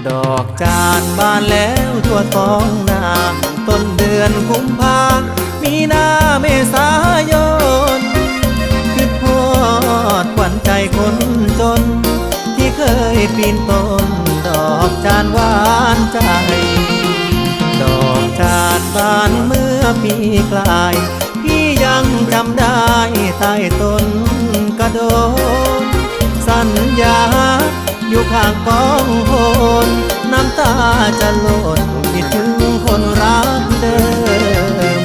ดอกจานบานแล้วทั่วท้องนาต้นเดือนกุมภามีนาเมษายนคิดฮอดขวัญใจคนจนที่เคยปีนต้นดอกจานหวานใจดอกจานบานเมื่อปีกลายพี่ยังจำได้ใต้ต้นกระโดนสัญญาอยู่ข้างกองโหนน้ำตาจะหล่นคิดถึงคนรักเดิม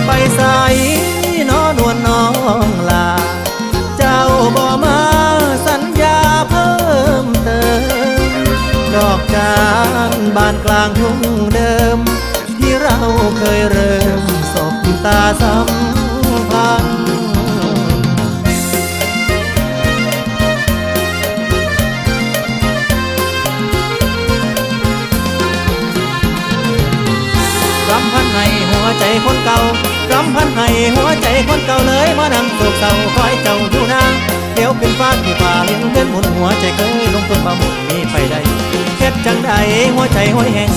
ไปใส่นอนวลน้องลาเจ้าบ่มาสัญญาเพิ่มเติมดอกจานบานกลางทุ่งเดิมที่เราเคยเริ่มสบตาสัมพันธ์รำพันให้หัวใจคนเก่ารำพันให้หัวใจคนเก่าเลยมานั่งโศกเศร้าคอยเจ้าอยู่นางเดี๋ยวเป็นฟ้าที่ป่าเลี้ยงเดินหมุนหัวใจเคยลงทุนมาหมุนมีไปได้เฮ็ดจังใดหัวใจห้อยแห้ง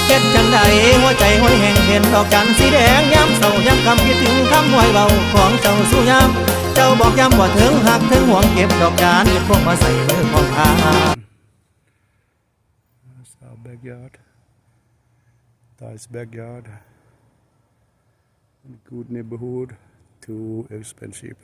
เฮ็ดจังใดหัวใจห้อยแห้งเห็นดอกจันทร์สีแดงย้ำเศร้าย้ำคำคิดถึงคำห้อยเบาของเจ้าสู้ย้ำเจ้าบอกย้ำว่าถึงหักถึงห่วงเก็บดอกจานเก็บพวกมาใส่มือของข้า That's our backyard. Nice backyard. Good neighborhood. Too expensive.